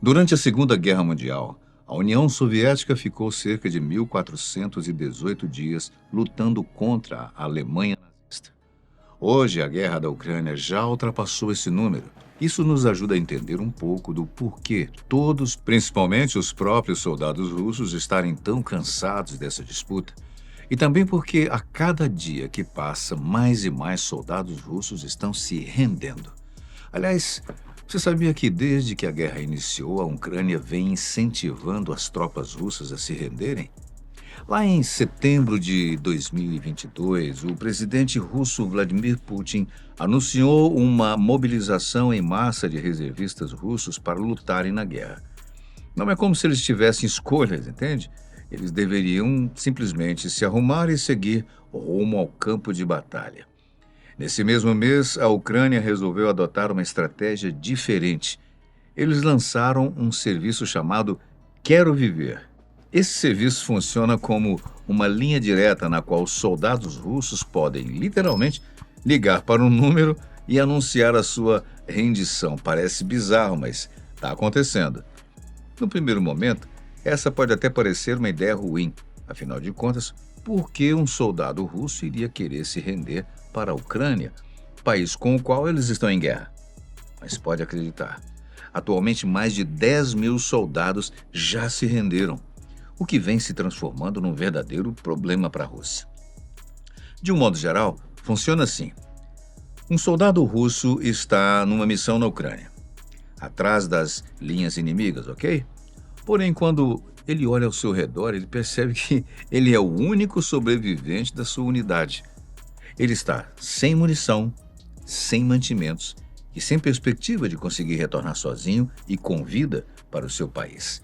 Durante a Segunda Guerra Mundial, a União Soviética ficou cerca de 1418 dias lutando contra a Alemanha nazista. Hoje, a guerra da Ucrânia já ultrapassou esse número. Isso nos ajuda a entender um pouco do porquê todos, principalmente os próprios soldados russos, estarem tão cansados dessa disputa. E também porque a cada dia que passa, mais e mais soldados russos estão se rendendo. Aliás, você sabia que desde que a guerra iniciou, a Ucrânia vem incentivando as tropas russas a se renderem? Lá em setembro de 2022, o presidente russo Vladimir Putin anunciou uma mobilização em massa de reservistas russos para lutarem na guerra. Não é como se eles tivessem escolhas, entende? Eles deveriam simplesmente se arrumar e seguir rumo ao campo de batalha. Nesse mesmo mês, a Ucrânia resolveu adotar uma estratégia diferente. Eles lançaram um serviço chamado Quero Viver. Esse serviço funciona como uma linha direta na qual os soldados russos podem, literalmente, ligar para um número e anunciar a sua rendição. Parece bizarro, mas está acontecendo. No primeiro momento, essa pode até parecer uma ideia ruim. Afinal de contas, por que um soldado russo iria querer se render para a Ucrânia, país com o qual eles estão em guerra? Mas pode acreditar, atualmente mais de 10 mil soldados já se renderam, o que vem se transformando num verdadeiro problema para a Rússia. De um modo geral, funciona assim. Um soldado russo está numa missão na Ucrânia, atrás das linhas inimigas, ok? Porém, quando ele olha ao seu redor, ele percebe que ele é o único sobrevivente da sua unidade. Ele está sem munição, sem mantimentos e sem perspectiva de conseguir retornar sozinho e com vida para o seu país.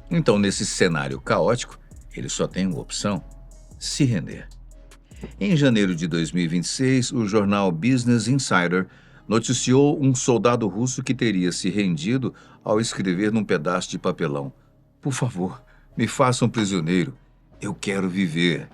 Então, nesse cenário caótico, ele só tem uma opção: se render. Em janeiro de 2026, o jornal Business Insider noticiou um soldado russo que teria se rendido ao escrever num pedaço de papelão: "Por favor, me façam prisioneiro. Eu quero viver."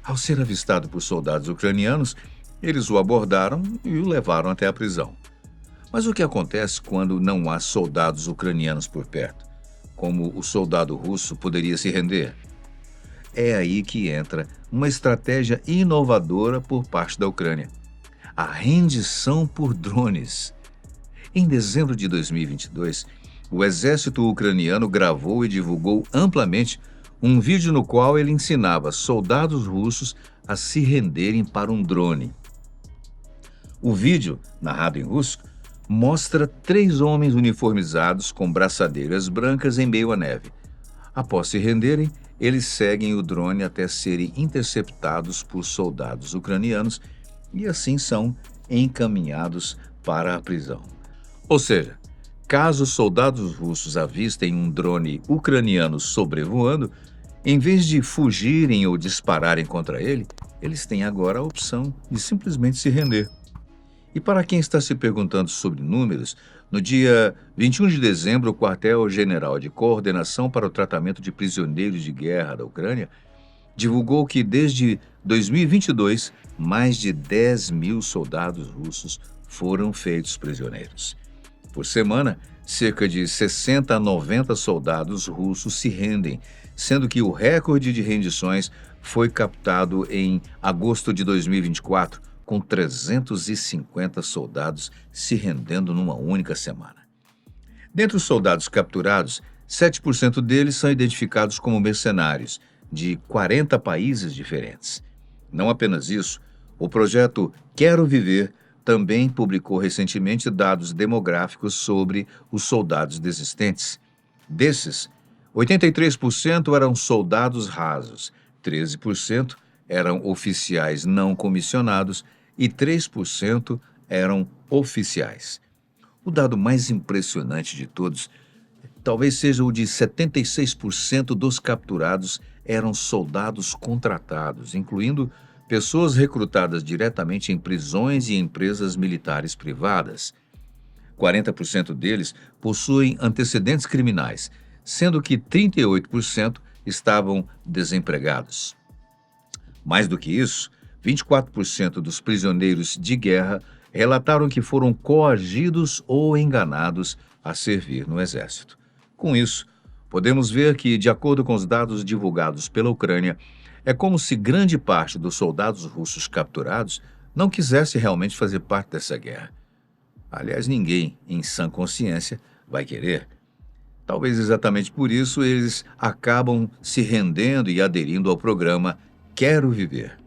Ao ser avistado por soldados ucranianos, eles o abordaram e o levaram até a prisão. Mas o que acontece quando não há soldados ucranianos por perto? Como o soldado russo poderia se render? É aí que entra uma estratégia inovadora por parte da Ucrânia: a rendição por drones. Em dezembro de 2022, o exército ucraniano gravou e divulgou amplamente um vídeo no qual ele ensinava soldados russos a se renderem para um drone. O vídeo, narrado em russo, mostra 3 homens uniformizados com braçadeiras brancas em meio à neve. Após se renderem, eles seguem o drone até serem interceptados por soldados ucranianos e assim são encaminhados para a prisão. Ou seja, caso os soldados russos avistem um drone ucraniano sobrevoando, em vez de fugirem ou dispararem contra ele, eles têm agora a opção de simplesmente se render. E para quem está se perguntando sobre números, no dia 21 de dezembro, o Quartel-General de Coordenação para o Tratamento de Prisioneiros de Guerra da Ucrânia divulgou que desde 2022, mais de 10 mil soldados russos foram feitos prisioneiros. Por semana, cerca de 60 a 90 soldados russos se rendem, sendo que o recorde de rendições foi captado em agosto de 2024, com 350 soldados se rendendo numa única semana. Dentre os soldados capturados, 7% deles são identificados como mercenários, de 40 países diferentes. Não apenas isso, o projeto Quero Viver também publicou recentemente dados demográficos sobre os soldados desistentes. Desses, 83% eram soldados rasos, 13% eram oficiais não comissionados e 3% eram oficiais. O dado mais impressionante de todos talvez seja o de 76% dos capturados eram soldados contratados, incluindo pessoas recrutadas diretamente em prisões e empresas militares privadas. 40% deles possuem antecedentes criminais, sendo que 38% estavam desempregados. Mais do que isso, 24% dos prisioneiros de guerra relataram que foram coagidos ou enganados a servir no exército. Com isso, podemos ver que, de acordo com os dados divulgados pela Ucrânia, é como se grande parte dos soldados russos capturados não quisesse realmente fazer parte dessa guerra. Aliás, ninguém, em sã consciência, vai querer. Talvez exatamente por isso eles acabam se rendendo e aderindo ao programa Quero Viver.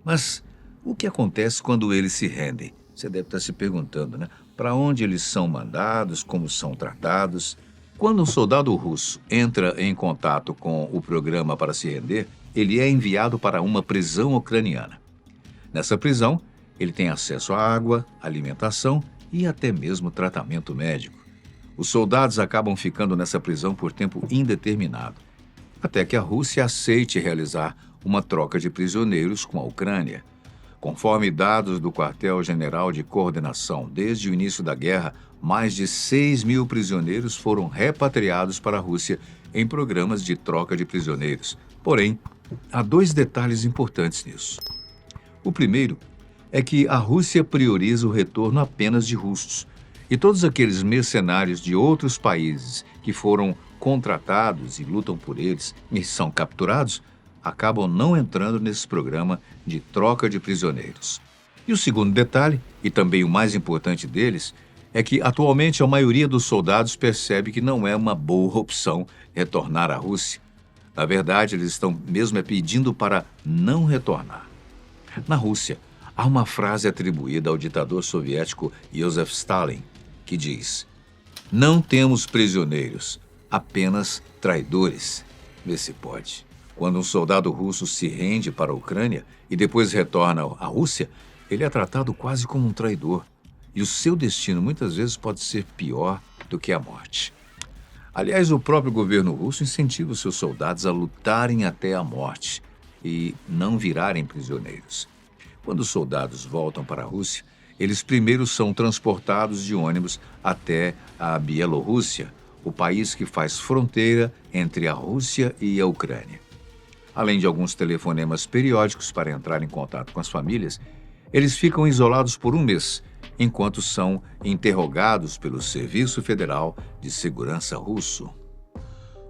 Mas o que acontece quando eles se rendem? Você deve estar se perguntando, né? Para onde eles são mandados, como são tratados? Quando um soldado russo entra em contato com o programa para se render, ele é enviado para uma prisão ucraniana. Nessa prisão, ele tem acesso à água, alimentação e até mesmo tratamento médico. Os soldados acabam ficando nessa prisão por tempo indeterminado, até que a Rússia aceite realizar uma troca de prisioneiros com a Ucrânia. Conforme dados do Quartel-General de Coordenação, desde o início da guerra, mais de 6.000 prisioneiros foram repatriados para a Rússia em programas de troca de prisioneiros. Porém, há dois detalhes importantes nisso. O primeiro é que a Rússia prioriza o retorno apenas de russos, e todos aqueles mercenários de outros países que foram contratados e lutam por eles e são capturados, acabam não entrando nesse programa de troca de prisioneiros. E o segundo detalhe, e também o mais importante deles, é que atualmente a maioria dos soldados percebe que não é uma boa opção retornar à Rússia. Na verdade, eles estão mesmo pedindo para não retornar. Na Rússia, há uma frase atribuída ao ditador soviético Joseph Stalin, que diz: "Não temos prisioneiros, apenas traidores." Vê se pode. Quando um soldado russo se rende para a Ucrânia e depois retorna à Rússia, ele é tratado quase como um traidor. E o seu destino muitas vezes pode ser pior do que a morte. Aliás, o próprio governo russo incentiva os seus soldados a lutarem até a morte e não virarem prisioneiros. Quando os soldados voltam para a Rússia, eles primeiro são transportados de ônibus até a Bielorrússia, o país que faz fronteira entre a Rússia e a Ucrânia. Além de alguns telefonemas periódicos para entrar em contato com as famílias, eles ficam isolados por um mês, enquanto são interrogados pelo Serviço Federal de Segurança russo.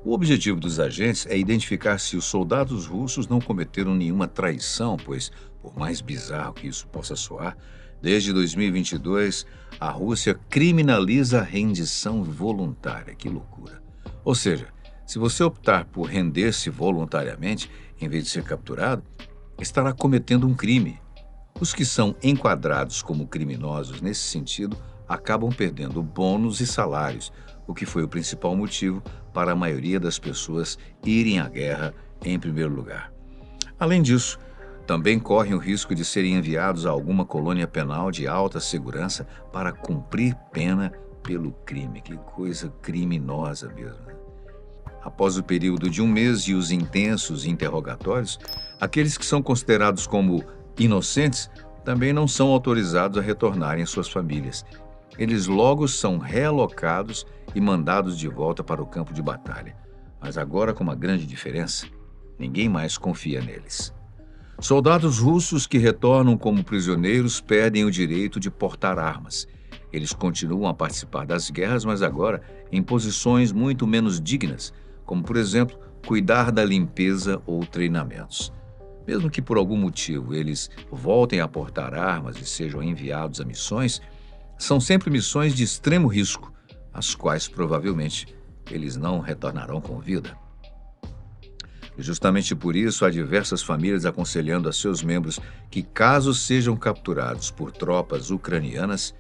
O objetivo dos agentes é identificar se os soldados russos não cometeram nenhuma traição, pois, por mais bizarro que isso possa soar, desde 2022, a Rússia criminaliza a rendição voluntária. Que loucura! Ou seja, se você optar por render-se voluntariamente, em vez de ser capturado, estará cometendo um crime. Os que são enquadrados como criminosos nesse sentido acabam perdendo bônus e salários, o que foi o principal motivo para a maioria das pessoas irem à guerra em primeiro lugar. Além disso, também correm o risco de serem enviados a alguma colônia penal de alta segurança para cumprir pena pelo crime. Que coisa criminosa mesmo, né? Após o período de um mês e os intensos interrogatórios, aqueles que são considerados como inocentes também não são autorizados a retornarem às suas famílias. Eles logo são realocados e mandados de volta para o campo de batalha. Mas agora com uma grande diferença: ninguém mais confia neles. Soldados russos que retornam como prisioneiros perdem o direito de portar armas. Eles continuam a participar das guerras, mas agora em posições muito menos dignas, como, por exemplo, cuidar da limpeza ou treinamentos. Mesmo que por algum motivo eles voltem a portar armas e sejam enviados a missões, são sempre missões de extremo risco, às quais provavelmente eles não retornarão com vida. E justamente por isso há diversas famílias aconselhando a seus membros que, caso sejam capturados por tropas ucranianas,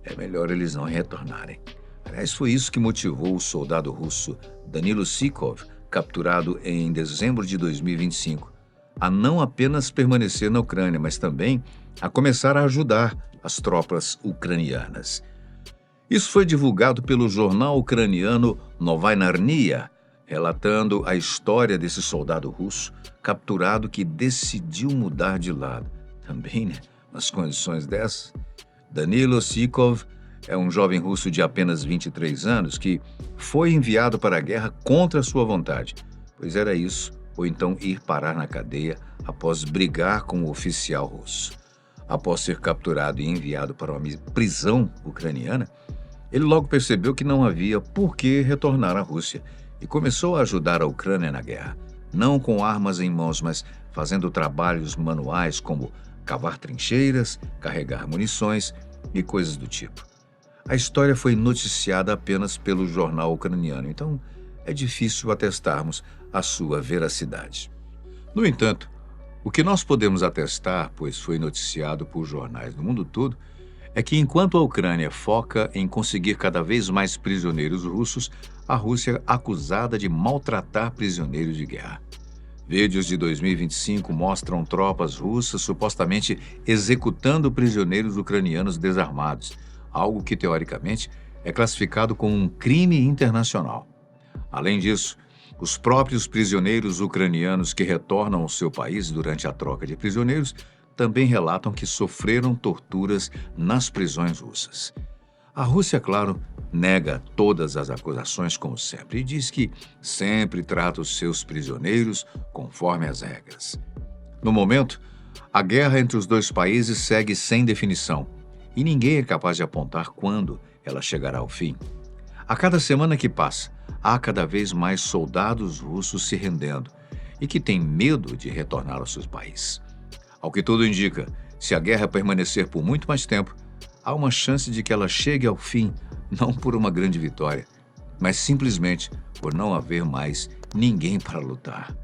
é melhor eles não retornarem. Aliás, foi isso que motivou o soldado russo Danilo Sikov, capturado em dezembro de 2025, a não apenas permanecer na Ucrânia, mas também a começar a ajudar as tropas ucranianas. Isso foi divulgado pelo jornal ucraniano Novaya Narnia, relatando a história desse soldado russo capturado que decidiu mudar de lado. Também, né, nas condições dessas. Danilo Sikov é um jovem russo de apenas 23 anos que foi enviado para a guerra contra sua vontade, pois era isso, ou então ir parar na cadeia após brigar com o oficial russo. Após ser capturado e enviado para uma prisão ucraniana, Ele logo percebeu que não havia por que retornar à Rússia e começou a ajudar a Ucrânia na guerra, não com armas em mãos, mas fazendo trabalhos manuais como cavar trincheiras, carregar munições e coisas do tipo. A história foi noticiada apenas pelo jornal ucraniano, então é difícil atestarmos a sua veracidade. No entanto, o que nós podemos atestar, pois foi noticiado por jornais do mundo todo, é que enquanto a Ucrânia foca em conseguir cada vez mais prisioneiros russos, a Rússia é acusada de maltratar prisioneiros de guerra. Vídeos de 2025 mostram tropas russas supostamente executando prisioneiros ucranianos desarmados, algo que, teoricamente, é classificado como um crime internacional. Além disso, os próprios prisioneiros ucranianos que retornam ao seu país durante a troca de prisioneiros também relatam que sofreram torturas nas prisões russas. A Rússia, claro, nega todas as acusações como sempre e diz que sempre trata os seus prisioneiros conforme as regras. No momento, a guerra entre os dois países segue sem definição e ninguém é capaz de apontar quando ela chegará ao fim. A cada semana que passa, há cada vez mais soldados russos se rendendo e que têm medo de retornar ao seu país. Ao que tudo indica, se a guerra permanecer por muito mais tempo, há uma chance de que ela chegue ao fim, não por uma grande vitória, mas simplesmente por não haver mais ninguém para lutar.